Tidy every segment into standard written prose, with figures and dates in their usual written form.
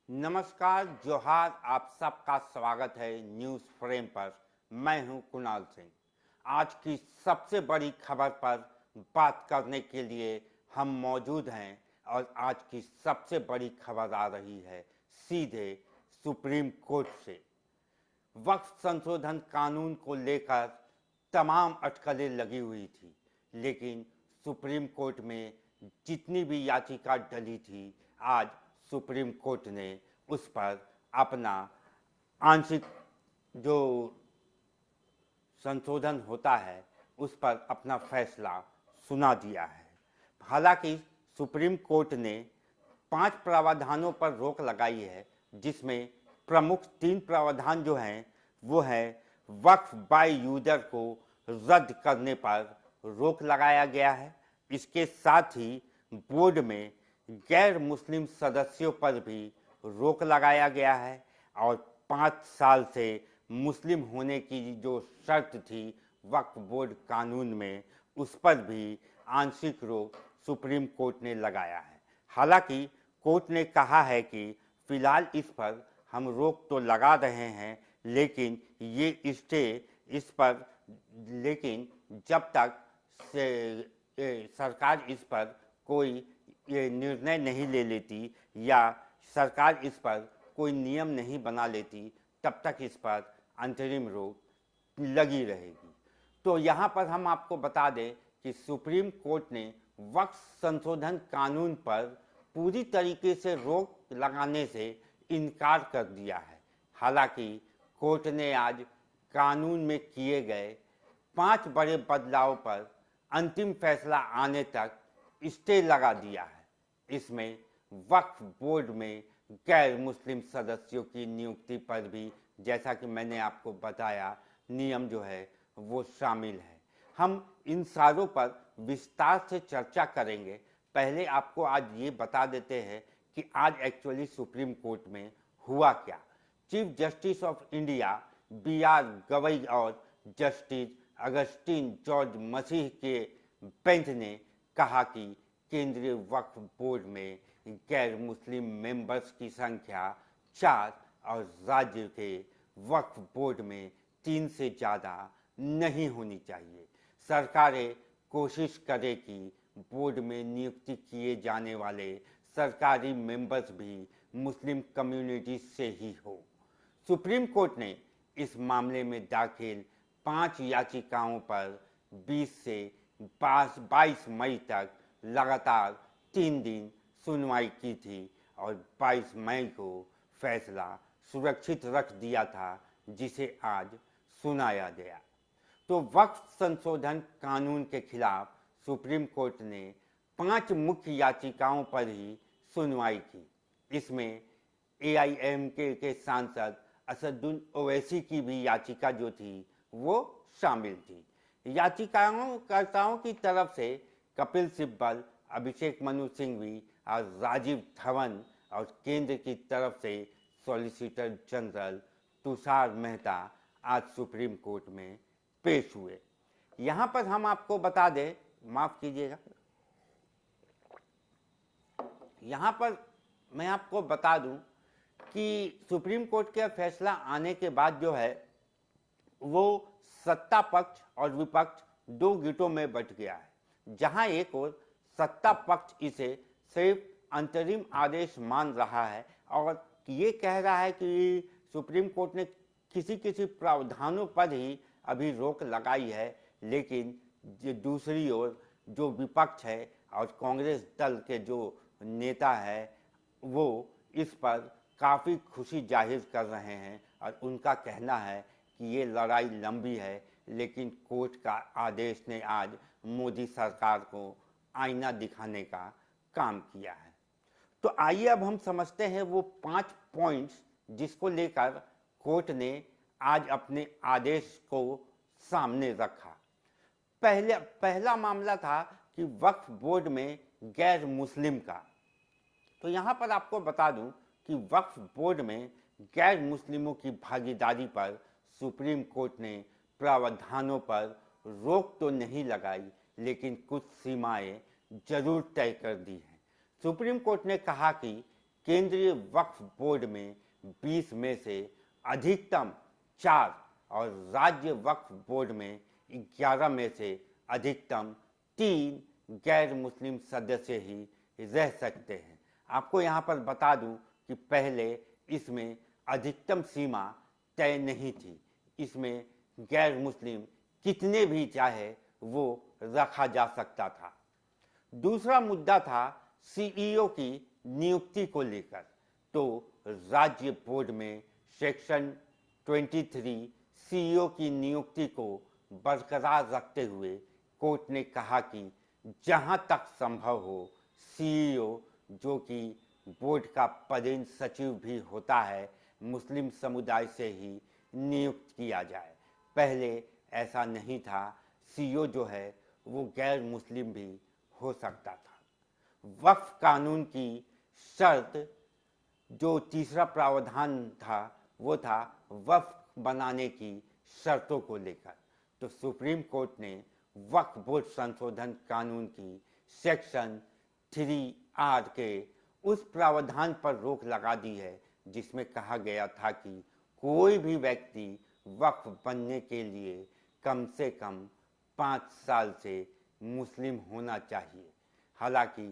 नमस्कार, जोहार। आप सबका स्वागत है न्यूज़ फ्रेम पर। मैं हूं कुणाल सिंह। आज की सबसे बड़ी खबर पर बात करने के लिए हम मौजूद हैं और आज की सबसे बड़ी खबर आ रही है सीधे सुप्रीम कोर्ट से। वक्फ संशोधन कानून को लेकर तमाम अटकलें लगी हुई थी, लेकिन सुप्रीम कोर्ट में जितनी भी याचिका डली थी, आज सुप्रीम कोर्ट ने उस पर अपना आंशिक जो संशोधन होता है उस पर अपना फैसला सुना दिया है। हालांकि सुप्रीम कोर्ट ने 5 प्रावधानों पर रोक लगाई है, जिसमें प्रमुख 3 प्रावधान जो हैं वो है वक्फ बाय यूजर को रद्द करने पर रोक लगाया गया है। इसके साथ ही बोर्ड में गैर मुस्लिम सदस्यों पर भी रोक लगाया गया है और 5 साल से मुस्लिम होने की जो शर्त थी वक्फ बोर्ड कानून में, उस पर भी आंशिक रोक सुप्रीम कोर्ट ने लगाया है। हालांकि कोर्ट ने कहा है कि फिलहाल इस पर हम रोक तो लगा रहे हैं, लेकिन ये स्टे इस पर लेकिन जब तक सरकार इस पर कोई ये निर्णय नहीं ले लेती या सरकार इस पर कोई नियम नहीं बना लेती, तब तक इस पर अंतरिम रोक लगी रहेगी। तो यहाँ पर हम आपको बता दें कि सुप्रीम कोर्ट ने वक्फ संशोधन कानून पर पूरी तरीके से रोक लगाने से इनकार कर दिया है। हालांकि कोर्ट ने आज कानून में किए गए 5 बड़े बदलाव पर अंतिम फैसला आने तक स्टे लगा दिया है। इसमें वक्फ बोर्ड में गैर मुस्लिम सदस्यों की नियुक्ति पर भी, जैसा कि मैंने आपको बताया, नियम जो है वो शामिल है। हम इन सारों पर विस्तार से चर्चा करेंगे। पहले आपको आज ये बता देते हैं कि आज एक्चुअली सुप्रीम कोर्ट में हुआ क्या। Chief justice of India B R. Gavai और जस्टिस अगस्टिन जॉर्ज मसीह के बेंच ने कहा कि केंद्रीय वक्फ बोर्ड में गैर मुस्लिम मेंबर्स की संख्या 4 और राज्य के वक्फ बोर्ड में 3 से ज़्यादा नहीं होनी चाहिए। सरकारें कोशिश करें कि बोर्ड में नियुक्ति किए जाने वाले सरकारी मेंबर्स भी मुस्लिम कम्युनिटी से ही हो। सुप्रीम कोर्ट ने इस मामले में दाखिल 5 याचिकाओं पर 20 से 22 मई तक लगातार 3 दिन सुनवाई की थी और 22 मई को फैसला सुरक्षित रख दिया था, जिसे आज सुनाया गया। तो वक्फ संशोधन कानून के खिलाफ सुप्रीम कोर्ट ने 5 मुख्य याचिकाओं पर ही सुनवाई की। इसमें एआईएमके के सांसद असदुद्दीन ओवैसी की भी याचिका जो थी वो शामिल थी। याचिकाकर्ताओं की तरफ से कपिल सिब्बल, अभिषेक मनु सिंघवी और राजीव धवन और केंद्र की तरफ से सॉलिसिटर जनरल तुषार मेहता आज सुप्रीम कोर्ट में पेश हुए। यहाँ पर हम आपको बता दें, माफ़ कीजिएगा, यहाँ पर मैं आपको बता दूं कि सुप्रीम कोर्ट का फैसला आने के बाद जो है वो सत्ता पक्ष और विपक्ष 2 गुटों में बंट गया है। जहां एक ओर सत्ता पक्ष इसे सिर्फ अंतरिम आदेश मान रहा है और ये कह रहा है कि सुप्रीम कोर्ट ने किसी प्रावधानों पर ही अभी रोक लगाई है, लेकिन दूसरी ओर जो विपक्ष है और कांग्रेस दल के जो नेता है वो इस पर काफ़ी खुशी जाहिर कर रहे हैं और उनका कहना है कि ये लड़ाई लंबी है, लेकिन कोर्ट का आदेश ने आज मोदी सरकार को आईना दिखाने का काम किया है। तो आइए अब हम समझते हैं वो 5 पॉइंट्स जिसको लेकर कोर्ट ने आज अपने आदेश को सामने रखा। पहला मामला था कि वक्फ बोर्ड में गैर मुस्लिम का। तो यहाँ पर आपको बता दूं कि वक्फ बोर्ड में गैर मुस्लिमों की भागीदारी पर सुप्रीम कोर्ट ने प्रावधानों पर रोक तो नहीं लगाई, लेकिन कुछ सीमाएं जरूर तय कर दी हैं। सुप्रीम कोर्ट ने कहा कि केंद्रीय वक्फ बोर्ड में 20 में से अधिकतम 4 और राज्य वक्फ बोर्ड में 11 में से अधिकतम 3 गैर मुस्लिम सदस्य ही रह सकते हैं। आपको यहाँ पर बता दूं कि पहले इसमें अधिकतम सीमा तय नहीं थी, इसमें गैर मुस्लिम कितने भी चाहे वो रखा जा सकता था। दूसरा मुद्दा था सीईओ की नियुक्ति को लेकर। तो राज्य बोर्ड में सेक्शन 23 सीईओ की नियुक्ति को बरकरार रखते हुए कोर्ट ने कहा कि जहां तक संभव हो सीईओ, जो कि बोर्ड का पदेन सचिव भी होता है, मुस्लिम समुदाय से ही नियुक्त किया जाए। पहले ऐसा नहीं था, सीईओ जो है वो गैर मुस्लिम भी हो सकता था। वक्फ कानून की शर्त जो तीसरा प्रावधान था वो था वक्फ बनाने की शर्तों को लेकर। तो सुप्रीम कोर्ट ने वक्फ बोर्ड संशोधन कानून की सेक्शन 3R के उस प्रावधान पर रोक लगा दी है जिसमें कहा गया था कि कोई भी व्यक्ति वक्फ बनने के लिए कम से कम 5 साल से मुस्लिम होना चाहिए। हालांकि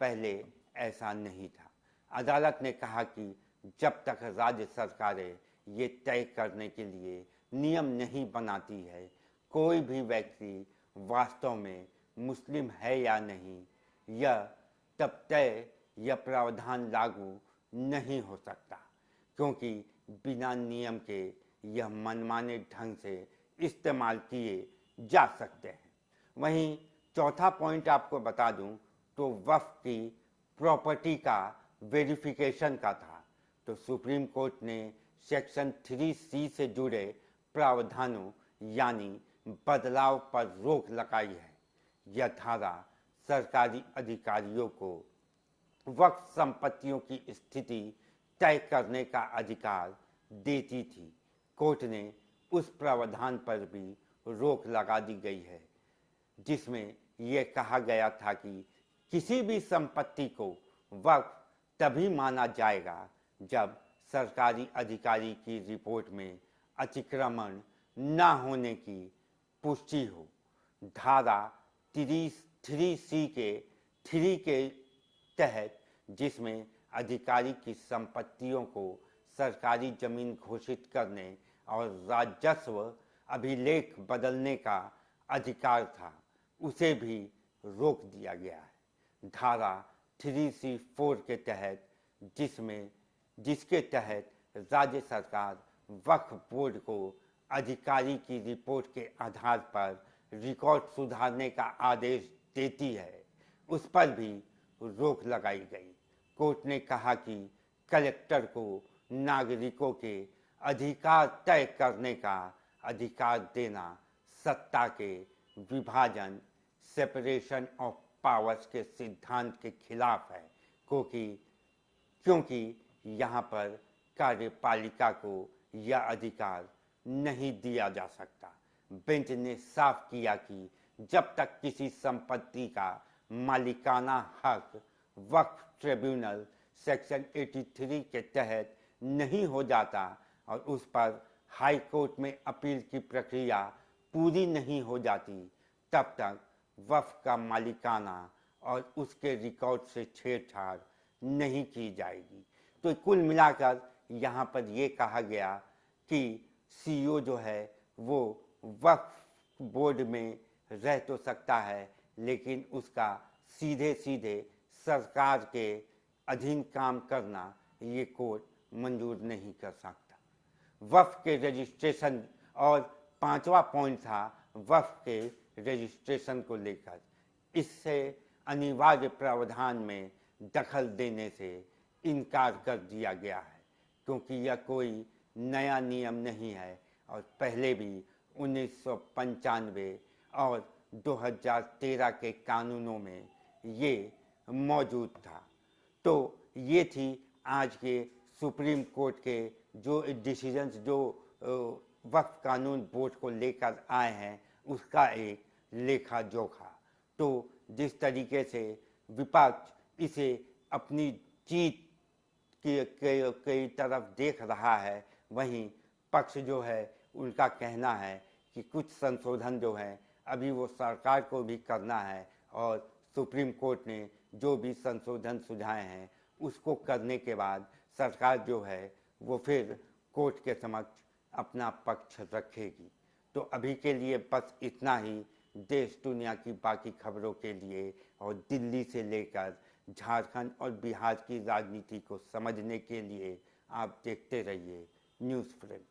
पहले ऐसा नहीं था। अदालत ने कहा कि जब तक राज्य सरकारें ये तय करने के लिए नियम नहीं बनाती है कोई भी व्यक्ति वास्तव में मुस्लिम है या नहीं, यह तब तय यह प्रावधान लागू नहीं हो सकता, क्योंकि बिना नियम के यह मनमाने ढंग से इस्तेमाल किए जा सकते हैं। वहीं चौथा पॉइंट आपको बता दूं तो वक्फ की प्रॉपर्टी का वेरिफिकेशन का था। तो सुप्रीम कोर्ट ने सेक्शन 3C से जुड़े प्रावधानों यानी बदलाव पर रोक लगाई है। यह धारा सरकारी अधिकारियों को वक्फ संपत्तियों की स्थिति तय करने का अधिकार देती थी। कोर्ट ने उस प्रावधान पर भी रोक लगा दी गई है जिसमें यह कहा गया था कि किसी भी संपत्ति को वक्फ तभी माना जाएगा जब सरकारी अधिकारी की रिपोर्ट में अतिक्रमण न होने की पुष्टि हो। धारा 3C के 3 के तहत, जिसमें अधिकारी की संपत्तियों को सरकारी जमीन घोषित करने और राजस्व अभिलेख बदलने का अधिकार था, उसे भी रोक दिया गया है। धारा 3C4 के तहत, जिसके तहत राज्य सरकार वक्फ बोर्ड को अधिकारी की रिपोर्ट के आधार पर रिकॉर्ड सुधारने का आदेश देती है, उस पर भी रोक लगाई गई। कोर्ट ने कहा कि कलेक्टर को नागरिकों के अधिकार तय करने का अधिकार देना सत्ता के विभाजन, सेपरेशन ऑफ पावर्स के सिद्धांत के खिलाफ है, क्योंकि यहाँ पर कार्यपालिका को यह अधिकार नहीं दिया जा सकता। बेंच ने साफ किया कि जब तक किसी संपत्ति का मालिकाना हक वक्फ ट्रिब्यूनल सेक्शन 83 के तहत नहीं हो जाता और उस पर हाई कोर्ट में अपील की प्रक्रिया पूरी नहीं हो जाती, तब तक वक्फ का मालिकाना और उसके रिकॉर्ड से छेड़छाड़ नहीं की जाएगी। तो कुल मिलाकर यहाँ पर ये कहा गया कि सीईओ जो है वो वक्फ बोर्ड में रह तो सकता है, लेकिन उसका सीधे सीधे सरकार के अधीन काम करना ये कोर्ट मंजूर नहीं कर सकता। वक्फ के रजिस्ट्रेशन, और 5वां पॉइंट था वक्फ के रजिस्ट्रेशन को लेकर। इससे अनिवार्य प्रावधान में दखल देने से इनकार कर दिया गया है, क्योंकि यह कोई नया नियम नहीं है और पहले भी 1995 और 2013 के कानूनों में ये मौजूद था। तो ये थी आज के सुप्रीम कोर्ट के जो डिसीजंस जो वक्फ कानून बोर्ड को लेकर आए हैं उसका एक लेखा जोखा। तो जिस तरीके से विपक्ष इसे अपनी जीत कई तरफ देख रहा है, वहीं पक्ष जो है उनका कहना है कि कुछ संशोधन जो है अभी वो सरकार को भी करना है और सुप्रीम कोर्ट ने जो भी संशोधन सुझाए हैं उसको करने के बाद सरकार जो है वो फिर कोर्ट के समक्ष अपना पक्ष रखेगी। तो अभी के लिए बस इतना ही। देश दुनिया की बाकी खबरों के लिए और दिल्ली से लेकर झारखंड और बिहार की राजनीति को समझने के लिए आप देखते रहिए न्यूज़ फ्रेंड।